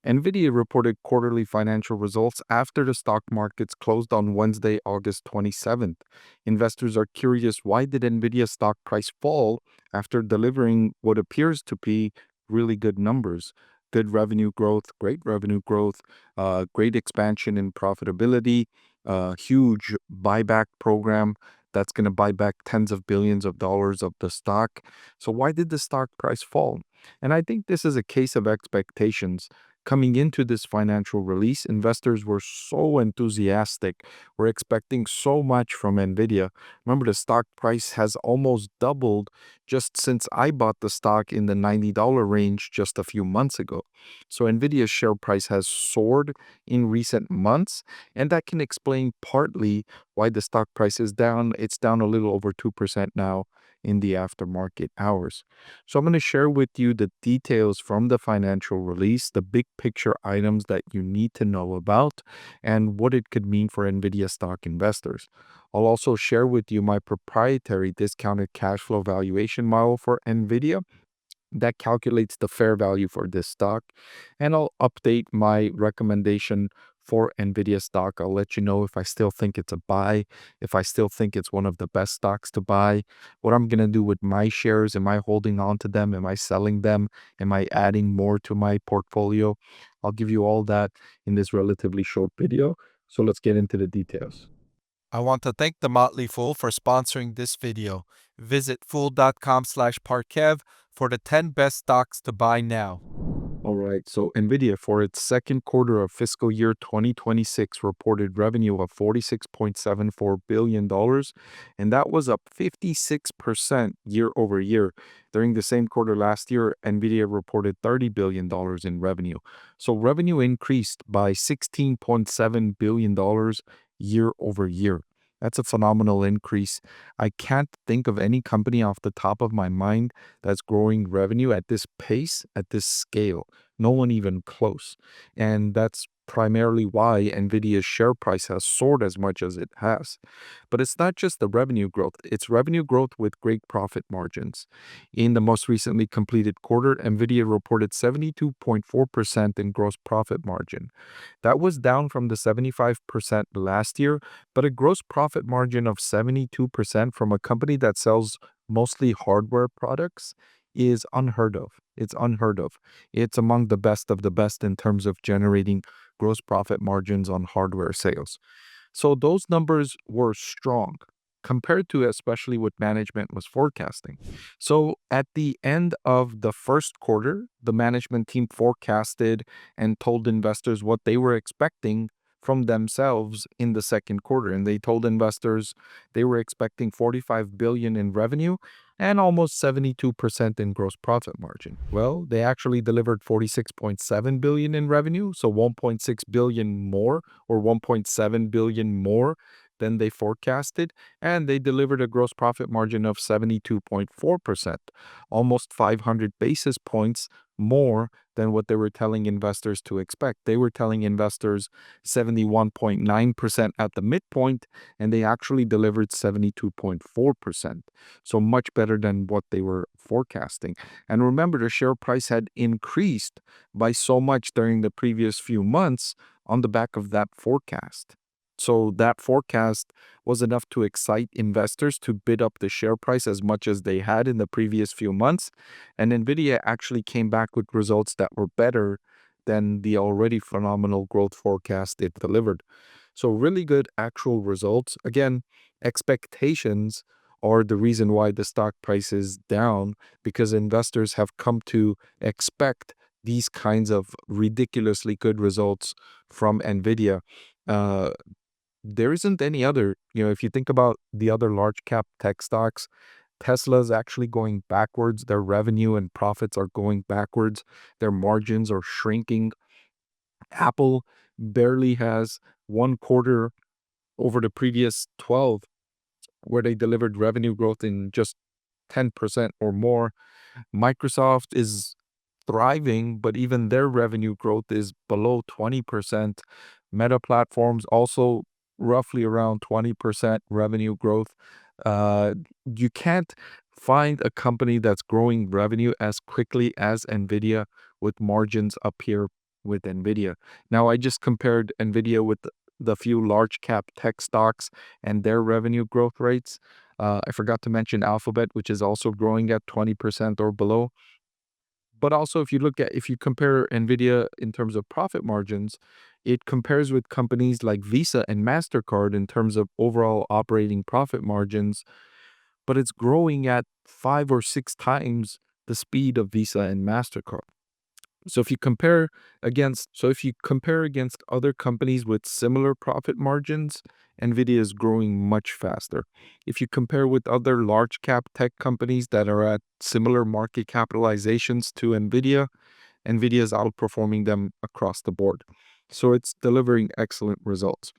Nvidia reported quarterly financial results after the stock markets closed on Wednesday, August 27th. Investors are curious, why did Nvidia stock price fall after delivering what appears to be really good numbers? Good revenue growth, great revenue growth, great expansion in profitability, huge buyback program that's going to buy back tens of billions of dollars of the stock. So why did the stock price fall? And I think this is a case of expectations. Coming into this financial release, investors were so enthusiastic. We're expecting so much from Nvidia. Remember, the stock price has almost doubled just since I bought the stock in the $90 range just a few months ago. So Nvidia's share price has soared in recent months, and that can explain partly why the stock price is down. It's down a little over 2% now in the aftermarket hours. So I'm going to share with you the details from the financial release, the big picture items that you need to know about, and what it could mean for Nvidia stock investors. I'll also share with you my proprietary discounted cash flow valuation model for Nvidia that calculates the fair value for this stock. And I'll update my recommendation for Nvidia stock. I'll let you know if I still think it's a buy, if I still think it's one of the best stocks to buy, what I'm going to do with my shares. Am I holding on to them? Am I selling them? Am I adding more to my portfolio? I'll give you all that in this relatively short video. So let's get into the details. I want to thank the Motley Fool for sponsoring this video. Visit fool.com/parkev for the 10 best stocks to buy now. All right, so Nvidia for its second quarter of fiscal year 2026 reported revenue of $46.74 billion, and that was up 56% year over year. During the same quarter last year, Nvidia reported $30 billion in revenue. So revenue increased by $16.7 billion year over year. That's a phenomenal increase. I can't think of any company off the top of my mind that's growing revenue at this pace, at this scale. No one even close. And that's primarily why Nvidia's share price has soared as much as it has. But it's not just the revenue growth, it's revenue growth with great profit margins. In the most recently completed quarter, Nvidia reported 72.4% in gross profit margin. That was down from the 75% last year, but a gross profit margin of 72% from a company that sells mostly hardware products is unheard of. It's unheard of. It's among the best of the best in terms of generating gross profit margins on hardware sales. So those numbers were strong compared to especially what management was forecasting. So at the end of the first quarter, the management team forecasted and told investors what they were expecting from themselves in the second quarter. And they told investors they were expecting 45 billion in revenue and almost 72% in gross profit margin. Well, they actually delivered 46.7 billion in revenue, so 1.6 billion more or 1.7 billion more than they forecasted, and they delivered a gross profit margin of 72.4%, almost 500 basis points more than what they were telling investors to expect. They were telling investors 71.9% at the midpoint, and they actually delivered 72.4%. So much better than what they were forecasting. And remember, the share price had increased by so much during the previous few months on the back of that forecast. So that forecast was enough to excite investors to bid up the share price as much as they had in the previous few months. And Nvidia actually came back with results that were better than the already phenomenal growth forecast it delivered. So really good actual results. Again, expectations are the reason why the stock price is down, because investors have come to expect these kinds of ridiculously good results from Nvidia. Uh, there isn't any other, if you think about the other large cap tech stocks, Tesla's actually going backwards. Their revenue and profits are going backwards. Their margins are shrinking. Apple barely has one quarter over the previous 12 where they delivered revenue growth in just 10% or more. Microsoft is thriving, but even their revenue growth is below 20%. Meta Platforms also roughly around 20% revenue growth. You can't find a company that's growing revenue as quickly as Nvidia with margins up here with Nvidia. Now, I just compared Nvidia with the few large cap tech stocks and their revenue growth rates. I forgot to mention Alphabet, which is also growing at 20% or below. But also, if you compare Nvidia in terms of profit margins, it compares with companies like Visa and MasterCard in terms of overall operating profit margins, but it's growing at 5 or 6 times the speed of Visa and MasterCard. So if you compare against other companies with similar profit margins, Nvidia is growing much faster. If you compare with other large cap tech companies that are at similar market capitalizations to Nvidia, Nvidia is outperforming them across the board. So it's delivering excellent results.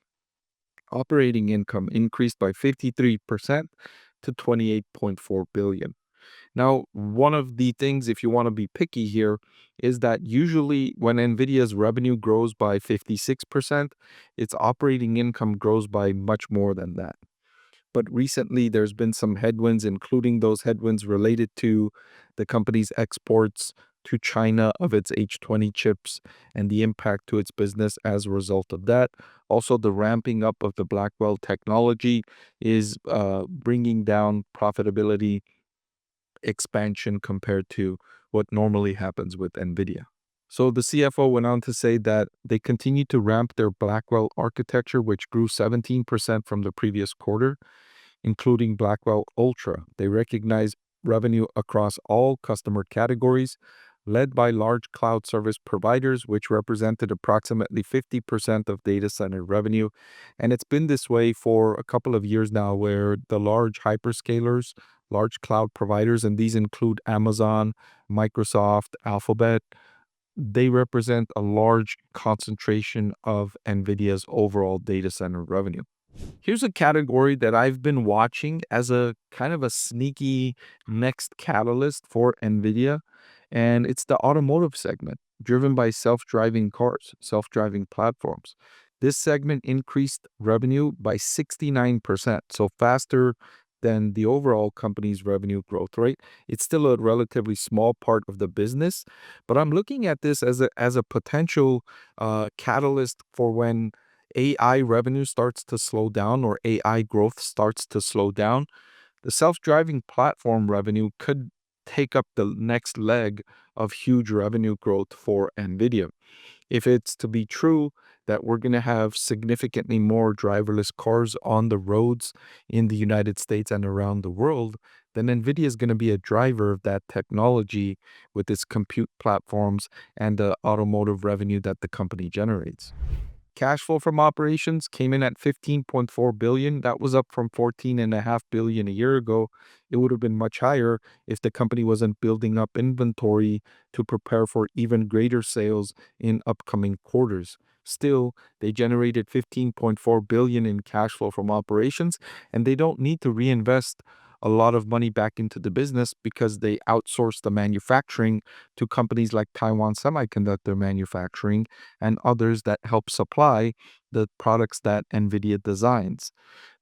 Operating income increased by 53% to 28.4 billion. Now, one of the things, if you want to be picky here, is that usually when Nvidia's revenue grows by 56%, its operating income grows by much more than that. But recently, there's been some headwinds, including those headwinds related to the company's exports to China of its H20 chips and the impact to its business as a result of that. Also, the ramping up of the Blackwell technology is bringing down profitability expansion compared to what normally happens with Nvidia. So the CFO went on to say that they continue to ramp their Blackwell architecture, which grew 17% from the previous quarter, including Blackwell Ultra. They recognize revenue across all customer categories, led by large cloud service providers, which represented approximately 50% of data center revenue. And it's been this way for a couple of years now, where the large hyperscalers, large cloud providers, and these include Amazon, Microsoft, Alphabet, they represent a large concentration of NVIDIA's overall data center revenue. Here's a category that I've been watching as a kind of a sneaky next catalyst for NVIDIA, and it's the automotive segment, driven by self-driving cars, self-driving platforms. This segment increased revenue by 69%, so faster than the overall company's revenue growth rate. It's still a relatively small part of the business, but I'm looking at this as a potential catalyst for when AI revenue starts to slow down or AI growth starts to slow down. The self-driving platform revenue could take up the next leg of huge revenue growth for Nvidia. If it's to be true that we're going to have significantly more driverless cars on the roads in the United States and around the world, then Nvidia is going to be a driver of that technology with its compute platforms and the automotive revenue that the company generates. Cash flow from operations came in at 15.4 billion. That was up from 14.5 billion a year ago. It would have been much higher if the company wasn't building up inventory to prepare for even greater sales in upcoming quarters. Still, they generated 15.4 billion in cash flow from operations, and they don't need to reinvest a lot of money back into the business because they outsource the manufacturing to companies like Taiwan Semiconductor Manufacturing and others that help supply the products that NVIDIA designs.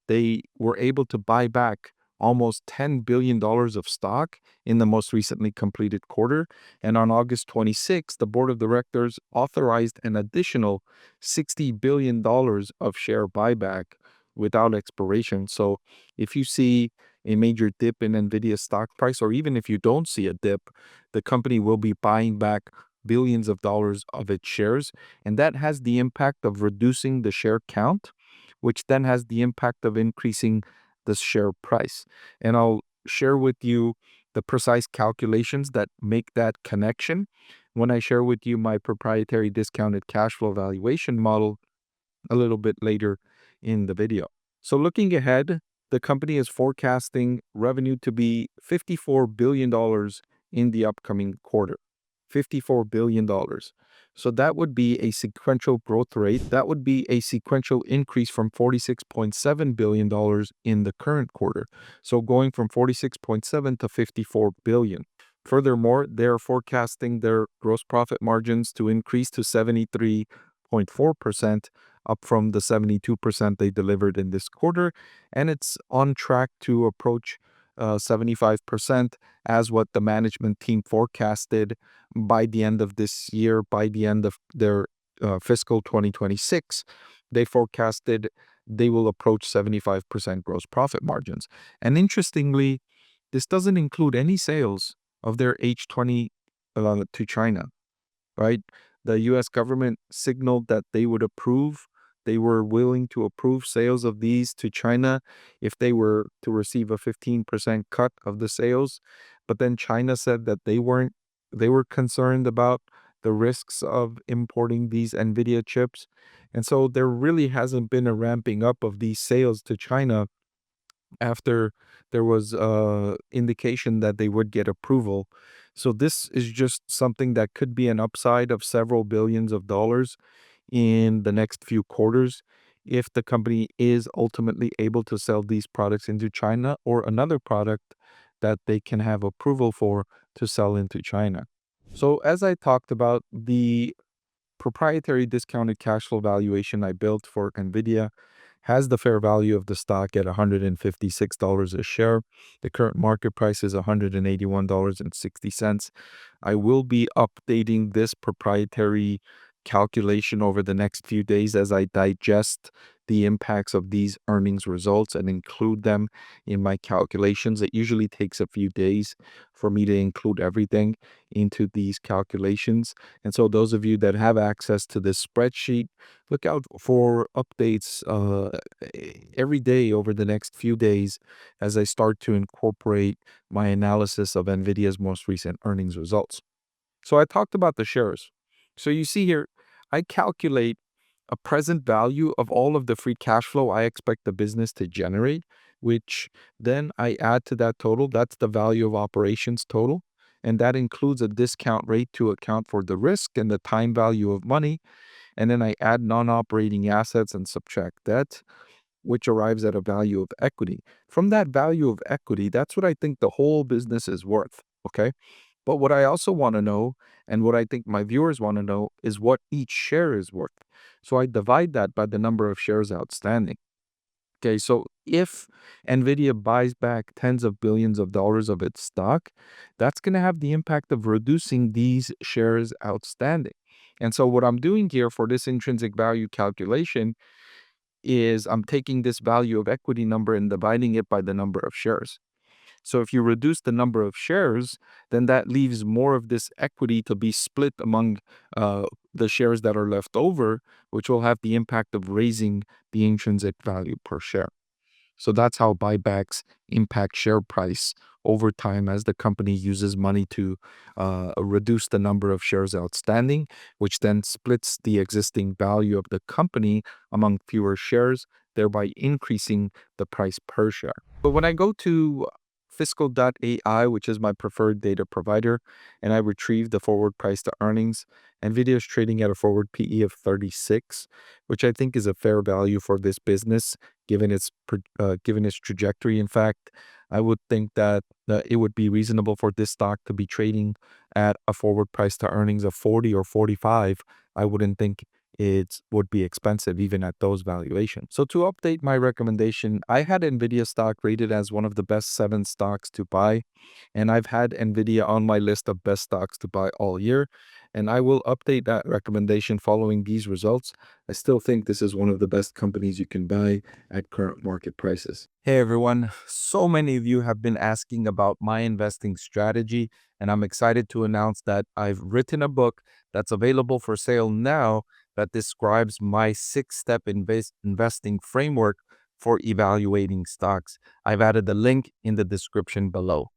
They were able to buy back almost $10 billion of stock in the most recently completed quarter. And on August 26, the board of directors authorized an additional $60 billion of share buyback without expiration. So if you see a major dip in NVIDIA's stock price, or even if you don't see a dip, the company will be buying back billions of dollars of its shares. And that has the impact of reducing the share count, which then has the impact of increasing the share price. And I'll share with you the precise calculations that make that connection when I share with you my proprietary discounted cash flow valuation model a little bit later in the video. So looking ahead, the company is forecasting revenue to be $54 billion in the upcoming quarter. $54 billion. So that would be a sequential growth rate. That would be a sequential increase from $46.7 billion in the current quarter. So going from 46.7 to 54 billion. Furthermore, they're forecasting their gross profit margins to increase to 73.4%, up from the 72% they delivered in this quarter. And it's on track to approach 75%, as what the management team forecasted by the end of this year, by the end of their fiscal 2026. They forecasted they will approach 75% gross profit margins. And interestingly, this doesn't include any sales of their H20 to China, right? The US government signaled that they were willing to approve sales of these to China if they were to receive a 15% cut of the sales. But then China said that they were concerned about the risks of importing these Nvidia chips. And so there really hasn't been a ramping up of these sales to China after there was indication that they would get approval. So this is just something that could be an upside of several billions of dollars in the next few quarters if the company is ultimately able to sell these products into China or another product that they can have approval for to sell into China. So as I talked about, the proprietary discounted cash flow valuation I built for Nvidia has the fair value of the stock at $156 a share. The current market price is $181.60. I will be updating this proprietary calculation over the next few days as I digest the impacts of these earnings results and include them in my calculations. It usually takes a few days for me to include everything into these calculations. And so those of you that have access to this spreadsheet, look out for updates every day over the next few days as I start to incorporate my analysis of NVIDIA's most recent earnings results. So I talked about the shares. So you see here, I calculate a present value of all of the free cash flow I expect the business to generate, which then I add to that total. That's the value of operations total. And that includes a discount rate to account for the risk and the time value of money. And then I add non-operating assets and subtract debt, which arrives at a value of equity. From that value of equity, that's what I think the whole business is worth. Okay. But what I also want to know, and what I think my viewers want to know, is what each share is worth. So I divide that by the number of shares outstanding. Okay, so if Nvidia buys back tens of billions of dollars of its stock, that's going to have the impact of reducing these shares outstanding. And so what I'm doing here for this intrinsic value calculation is I'm taking this value of equity number and dividing it by the number of shares. So if you reduce the number of shares, then that leaves more of this equity to be split among the shares that are left over, which will have the impact of raising the intrinsic value per share. So that's how buybacks impact share price over time as the company uses money to reduce the number of shares outstanding, which then splits the existing value of the company among fewer shares, thereby increasing the price per share. But when I go to Fiscal.ai, which is my preferred data provider, and I retrieve the forward price to earnings, Nvidia is trading at a forward PE of 36, which I think is a fair value for this business given its trajectory. In fact, I would think that it would be reasonable for this stock to be trading at a forward price to earnings of 40 or 45. I wouldn't think it would be expensive even at those valuations. So to update my recommendation, I had Nvidia stock rated as one of the best 7 stocks to buy, and I've had Nvidia on my list of best stocks to buy all year, and I will update that recommendation following these results. I still think this is one of the best companies you can buy at current market prices. Hey everyone, so many of you have been asking about my investing strategy, and I'm excited to announce that I've written a book that's available for sale now that describes my 6-step investing framework for evaluating stocks. I've added the link in the description below.